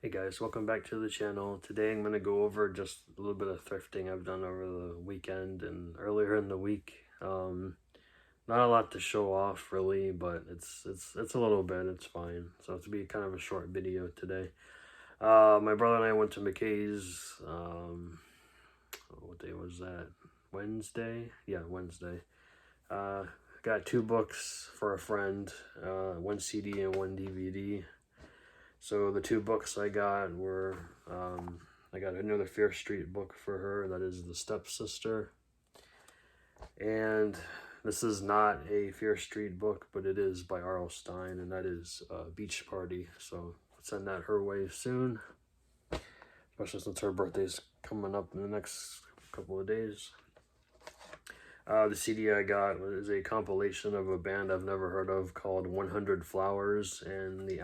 Hey guys, welcome back to the channel. Today I'm going to go over just a little bit of thrifting I've done over the weekend and earlier in the week. Not a lot to show off really, but it's a little bit, it's fine. So it's be kind of a short video today. My brother and I went to McKay's, what day was that? Wednesday? Yeah, Wednesday. Got 2 books for a friend, 1 CD and 1 DVD. So the 2 books I got were, I got another Fear Street book for her, that is The Stepsister. And this is not a Fear Street book, but it is by R.L. Stine, and that is Beach Party. So I'll send that her way soon, especially since her birthday's coming up in the next couple of days. The CD I got is a compilation of a band I've never heard of called 100 Flowers, and the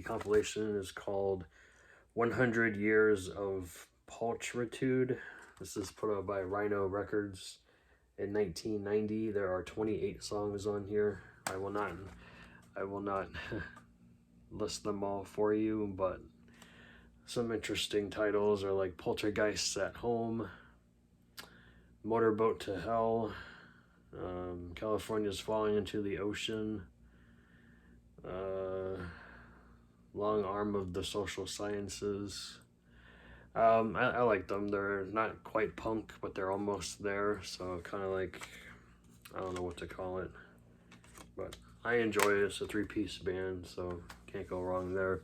compilation is called 100 Years of Pulchritude. This is put out by Rhino Records in 1990. There are 28 songs on here. I will not list them all for you, but some interesting titles are like Poltergeists at Home, Motorboat to Hell, California's Falling into the Ocean, Long Arm of the Social Sciences. I like them. They're not quite punk, but they're almost there, so kind of like, I don't know what to call it, but I enjoy it. It's a 3-piece band, so can't go wrong there.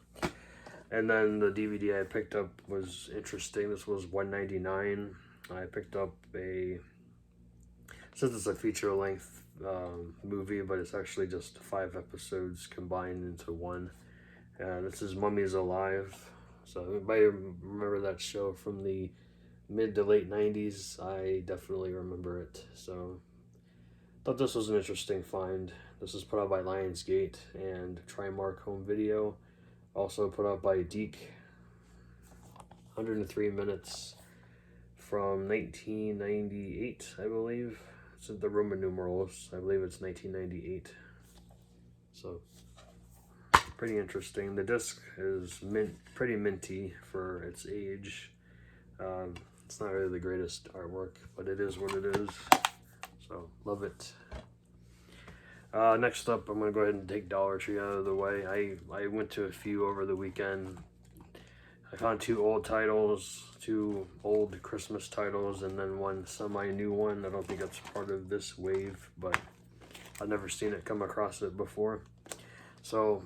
And then the DVD I picked up was interesting. This was $1.99. I picked up since it's a feature-length movie, but it's actually just 5 episodes combined into one. This is Mummies Alive. So everybody remember that show from the mid to late 90s? I definitely remember it. So thought this was an interesting find. This is put out by Lionsgate and Trimark Home Video. Also put out by Deke. 103 minutes from 1998, I believe. It's in the Roman numerals. I believe it's 1998. So pretty interesting. The disc is pretty minty for its age. It's not really the greatest artwork, but it is what it is. So love it. Next up, I'm gonna go ahead and take Dollar Tree out of the way. I went to a few over the weekend. I found 2 old titles, 2 old Christmas titles, and then 1 semi-new one. I don't think that's part of this wave, but I've never seen it come across it before. So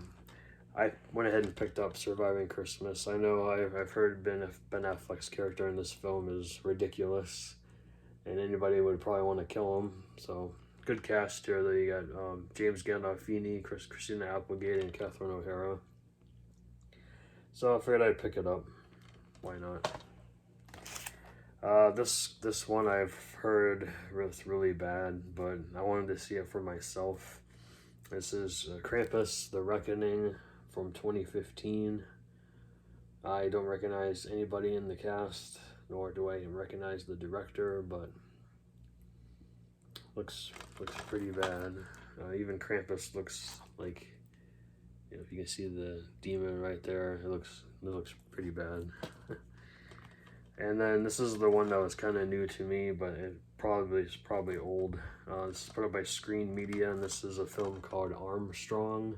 I went ahead and picked up Surviving Christmas. I know I've heard Ben Affleck's character in this film is ridiculous, and anybody would probably want to kill him. So good cast here. You got James Gandolfini, Christina Applegate, and Catherine O'Hara. So I figured I'd pick it up. Why not? This one I've heard was really bad, but I wanted to see it for myself. This is Krampus: The Reckoning from 2015. I don't recognize anybody in the cast, nor do I recognize the director, but looks pretty bad. Even Krampus looks like, if you can see the demon right there, it looks pretty bad. And then this is the one that was kind of new to me, but it's probably old. This is put up by Screen Media, and this is a film called Armstrong.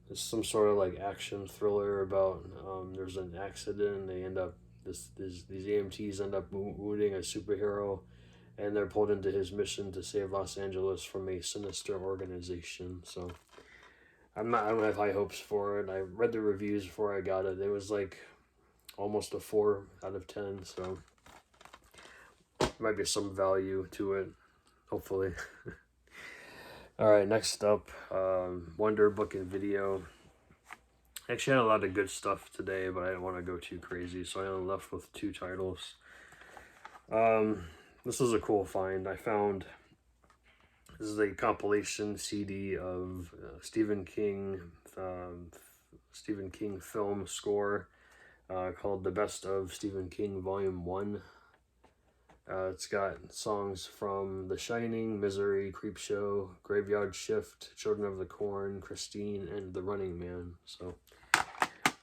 It's some sort of like action thriller about there's an accident, and they end up these EMTs end up wounding a superhero, and they're pulled into his mission to save Los Angeles from a sinister organization. So I don't have high hopes for it. I read the reviews before I got it. It was like almost a 4 out of 10, so there might be some value to it, hopefully. Alright, next up, Wonder Book and Video. Actually, I had a lot of good stuff today, but I didn't want to go too crazy, so I only left with 2 titles. This is a cool find. This is a compilation CD of Stephen King film score called The Best of Stephen King Volume 1. It's got songs from The Shining, Misery, Creepshow, Graveyard Shift, Children of the Corn, Christine, and The Running Man. So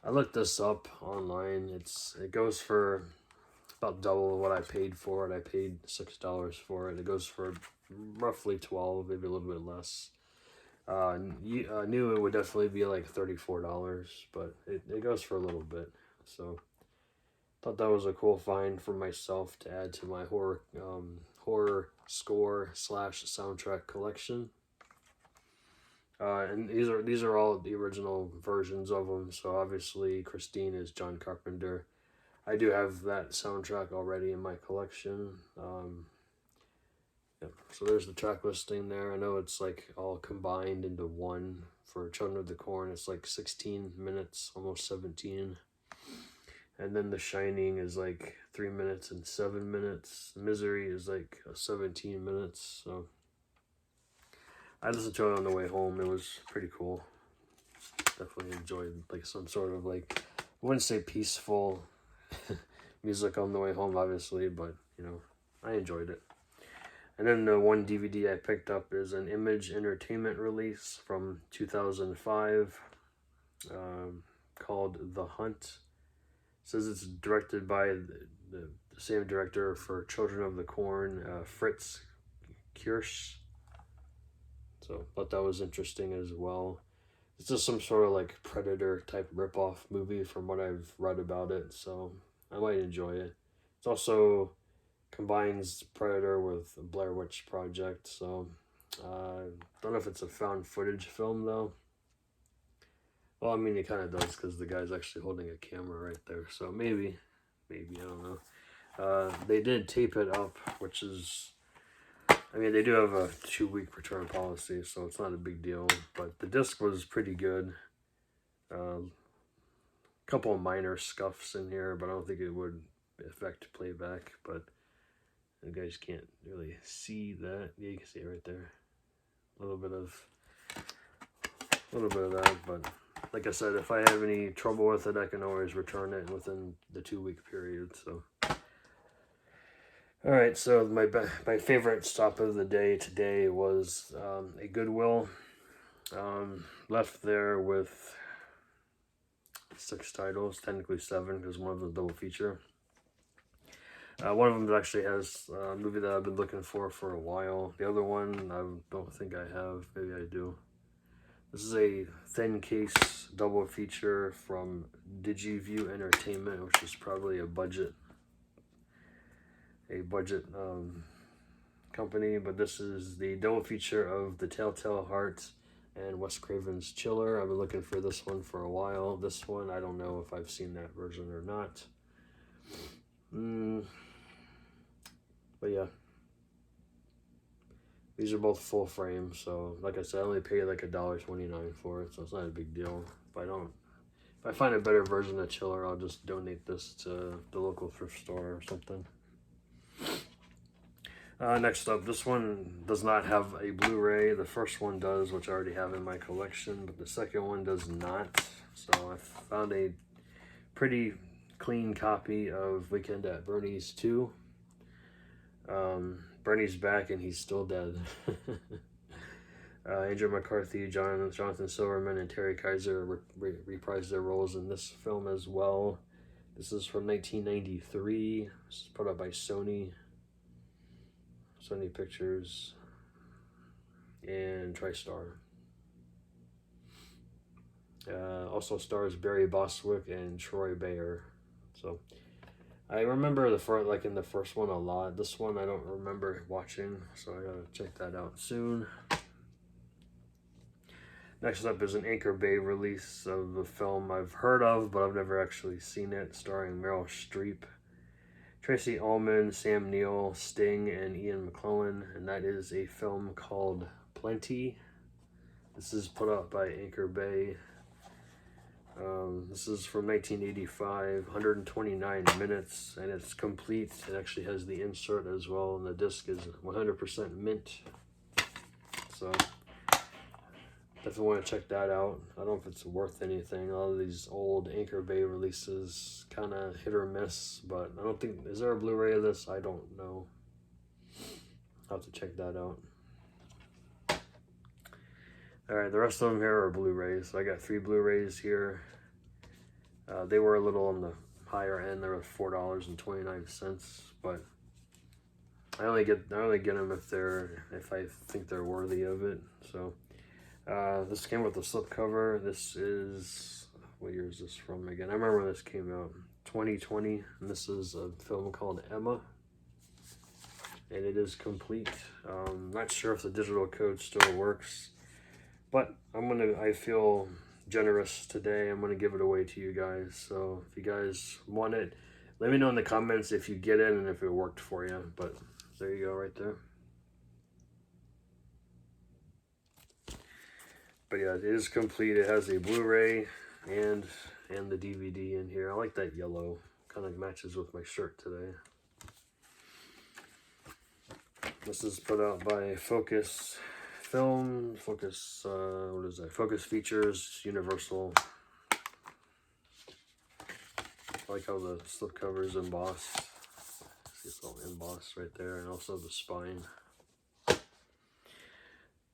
I looked this up online. It goes for about double what I paid for it. I paid $6 for it. It goes for roughly 12, maybe a little bit less. New it would definitely be like $34, but it goes for a little bit. So thought that was a cool find for myself to add to my horror score / soundtrack collection. And these are all the original versions of them. So obviously Christine is John Carpenter. I do have that soundtrack already in my collection. Yeah. So there's the track listing there. I know it's like all combined into one. For Children of the Corn, it's like 16 minutes, almost 17. And then The Shining is like 3 minutes and 7 minutes. Misery is like 17 minutes. So I listened to it on the way home. It was pretty cool. Definitely enjoyed like some sort of like, I wouldn't say peaceful music on the way home, obviously, but you know, I enjoyed it. And then the one DVD I picked up is an Image Entertainment release from 2005 called The Hunt. It says it's directed by the same director for Children of the Corn, Fritz Kirsch. So thought that was interesting as well. It's just some sort of like Predator type ripoff movie from what I've read about it, so I might enjoy it. It's also combines Predator with Blair Witch Project, so don't know if it's a found footage film though. Well, I mean, it kind of does because the guy's actually holding a camera right there, so maybe, I don't know. They did tape it up, which is, I mean, they do have a 2-week return policy, so it's not a big deal, but the disc was pretty good. Couple of minor scuffs in here, but I don't think it would affect playback, but you guys can't really see that. Yeah, you can see it right there. A little bit of that, but like I said, if I have any trouble with it, I can always return it within the 2-week period. So, all right. So my favorite stop of the day today was a Goodwill. Left there with 6 titles, technically 7, because one of them is double feature. One of them actually has a movie that I've been looking for a while. The other one, I don't think I have. Maybe I do. This is a thin case double feature from DigiView Entertainment, which is probably a budget company. But this is the double feature of The Telltale Heart and Wes Craven's Chiller. I've been looking for this one for a while. This one, I don't know if I've seen that version or not. But yeah, these are both full frame, so like I said, I only paid like $1.29 for it, so it's not a big deal. If I find a better version of Chiller, I'll just donate this to the local thrift store or something. Next up, this one does not have a Blu-ray. The first one does, which I already have in my collection, but the second one does not. So I found a pretty clean copy of Weekend at Bernie's 2. Bernie's back and he's still dead. Andrew McCarthy, Jonathan Silverman, and Terry Kaiser reprised their roles in this film as well. This is from 1993. This is put up by Sony Pictures and TriStar. Also stars Barry Bostwick and Troy Bayer. So I remember in the first one a lot. This one I don't remember watching, so I gotta check that out soon. Next up is an Anchor Bay release of a film I've heard of, but I've never actually seen it, starring Meryl Streep, Tracy Ullman, Sam Neill, Sting, and Ian McKellen, and that is a film called Plenty. This is put out by Anchor Bay. This is from 1985, 129 minutes, and it's complete. It actually has the insert as well, and the disc is 100% mint. So definitely want to check that out. I don't know if it's worth anything. A lot of these old Anchor Bay releases kind of hit or miss, but I don't think, is there a Blu-ray of this? I don't know. I'll have to check that out. Alright, the rest of them here are Blu-rays. So I got 3 Blu-rays here. They were a little on the higher end. They were $4.29, but I only get them if I think they're worthy of it. So this came with a slipcover. This is, what year is this from again? I remember when this came out, 2020, and this is a film called Emma, and it is complete. Not sure if the digital code still works, but I feel generous today. I'm gonna give it away to you guys. So if you guys want it, let me know in the comments if you get it and if it worked for you. But there you go, right there. But yeah, it is complete. It has a Blu-ray and the DVD in here. I like that yellow. Kind of matches with my shirt today. This is put out by Focus Film, Focus, what is that? Focus Features, Universal. I like how the slipcover is embossed. See, it's all embossed right there, and also the spine.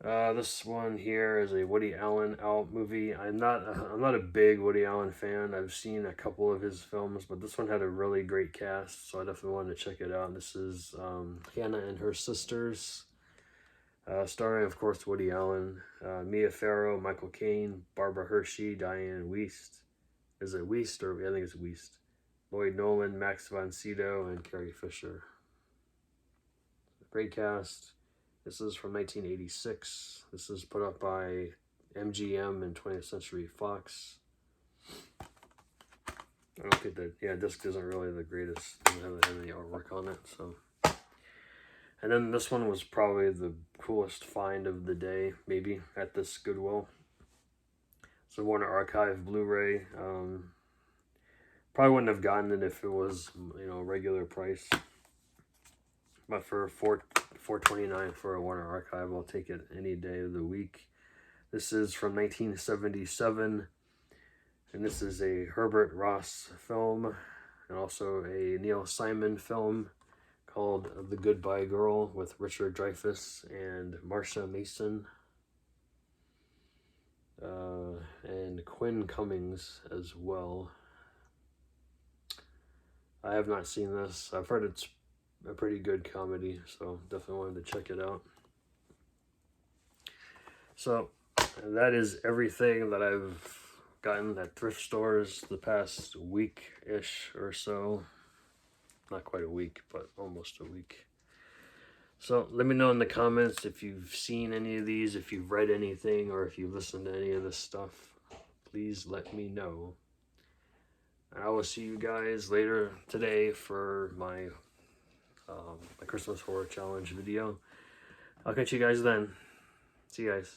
This one here is a Woody Allen movie. I'm not a big Woody Allen fan. I've seen a couple of his films, but this one had a really great cast, so I definitely wanted to check it out. This is Hannah and Her Sisters, starring, of course, Woody Allen, Mia Farrow, Michael Caine, Barbara Hershey, Diane Wiest. Is it Wiest, or I think it's Wiest? Lloyd Nolan, Max von Sydow, and Carrie Fisher. Great cast. This is from 1986. This is put up by MGM and 20th Century Fox. I don't think that, yeah, disc isn't really the greatest. Doesn't have any artwork on it, so. And then this one was probably the coolest find of the day, maybe, at this Goodwill. So Warner Archive Blu-ray. Probably wouldn't have gotten it if it was, you know, regular price. But for $4.29 for a Warner Archive, I'll take it any day of the week. This is from 1977, and this is a Herbert Ross film, and also a Neil Simon film called The Goodbye Girl with Richard Dreyfuss and Marsha Mason, and Quinn Cummings as well. I have not seen this. I've heard it's a pretty good comedy, so definitely wanted to check it out. So that is everything that I've gotten at thrift stores the past week-ish or so. Not quite a week, but almost a week. So let me know in the comments if you've seen any of these, if you've read anything, or if you've listened to any of this stuff. Please let me know. I will see you guys later today for my my Christmas Horror Challenge video. I'll catch you guys then. See you guys.